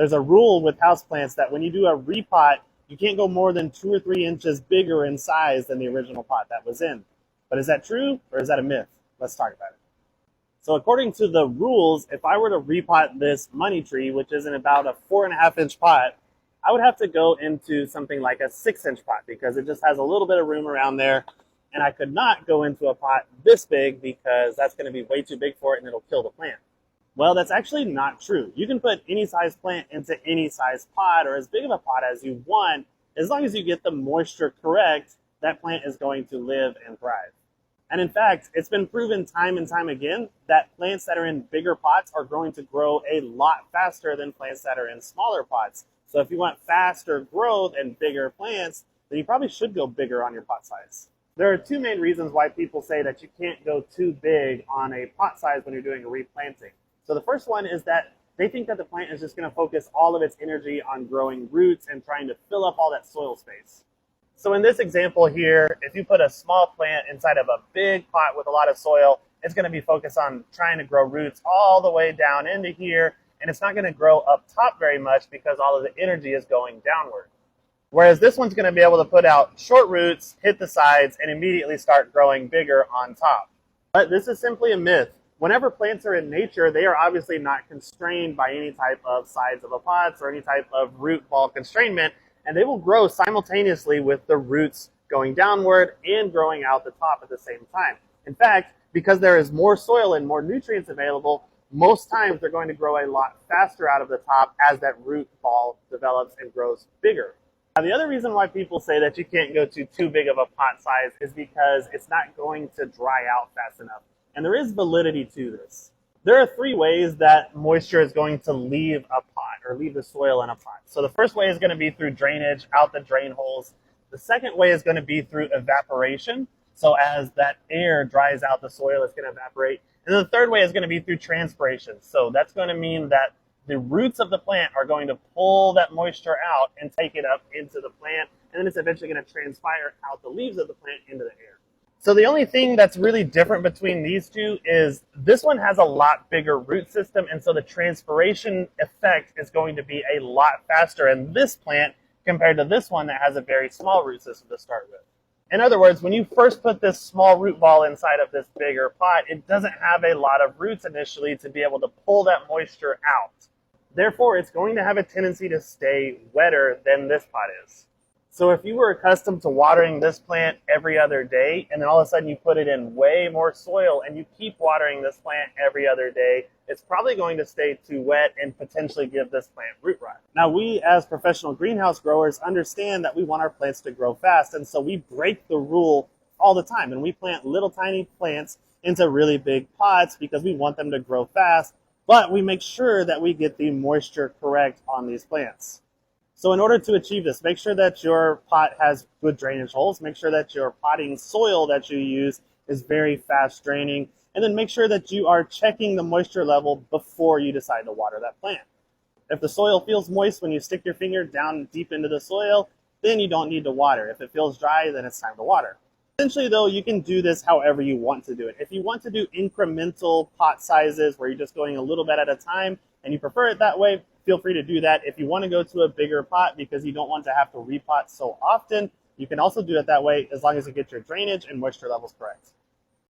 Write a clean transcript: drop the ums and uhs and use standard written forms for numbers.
There's a rule with houseplants that when you do a repot, you can't go more than 2 or 3 inches bigger in size than the original pot that was in. But is that true or is that a myth? Let's talk about it. So according to the rules, if I were to repot this money tree, which is in about a 4.5-inch pot, I would have to go into something like a 6-inch pot because it just has a little bit of room around there. And I could not go into a pot this big because that's going to be way too big for it and it'll kill the plant. Well, that's actually not true. You can put any size plant into any size pot or as big of a pot as you want. As long as you get the moisture correct, that plant is going to live and thrive. And in fact, it's been proven time and time again that plants that are in bigger pots are going to grow a lot faster than plants that are in smaller pots. So if you want faster growth and bigger plants, then you probably should go bigger on your pot size. There are 2 main reasons why people say that you can't go too big on a pot size when you're doing a replanting. So the first one is that they think that the plant is just going to focus all of its energy on growing roots and trying to fill up all that soil space. So in this example here, if you put a small plant inside of a big pot with a lot of soil, it's going to be focused on trying to grow roots all the way down into here, and it's not going to grow up top very much because all of the energy is going downward. Whereas this one's going to be able to put out short roots, hit the sides, and immediately start growing bigger on top. But this is simply a myth. Whenever plants are in nature, they are obviously not constrained by any type of size of a pot or any type of root ball constrainment, and they will grow simultaneously with the roots going downward and growing out the top at the same time. In fact, because there is more soil and more nutrients available, most times they're going to grow a lot faster out of the top as that root ball develops and grows bigger. Now, the other reason why people say that you can't go to too big of a pot size is because it's not going to dry out fast enough. And there is validity to this. There are 3 ways that moisture is going to leave a pot or leave the soil in a pot. So the first way is going to be through drainage out the drain holes. The second way is going to be through evaporation. So as that air dries out the soil, it's going to evaporate. And then the third way is going to be through transpiration. So that's going to mean that the roots of the plant are going to pull that moisture out and take it up into the plant. And then it's eventually going to transpire out the leaves of the plant into the air. So the only thing that's really different between these 2 is this one has a lot bigger root system, and so the transpiration effect is going to be a lot faster in this plant compared to this one that has a very small root system to start with. In other words, when you first put this small root ball inside of this bigger pot, it doesn't have a lot of roots initially to be able to pull that moisture out. Therefore, it's going to have a tendency to stay wetter than this pot is. So if you were accustomed to watering this plant every other day, and then all of a sudden you put it in way more soil and you keep watering this plant every other day, it's probably going to stay too wet and potentially give this plant root rot. Now, we as professional greenhouse growers understand that we want our plants to grow fast, and so we break the rule all the time, and we plant little tiny plants into really big pots because we want them to grow fast, but we make sure that we get the moisture correct on these plants. So in order to achieve this, make sure that your pot has good drainage holes. Make sure that your potting soil that you use is very fast draining. And then make sure that you are checking the moisture level before you decide to water that plant. If the soil feels moist when you stick your finger down deep into the soil, then you don't need to water. If it feels dry, then it's time to water. Essentially, though, you can do this however you want to do it. If you want to do incremental pot sizes where you're just going a little bit at a time and you prefer it that way, feel free to do that. If you want to go to a bigger pot because you don't want to have to repot so often, you can also do it that way as long as you get your drainage and moisture levels correct.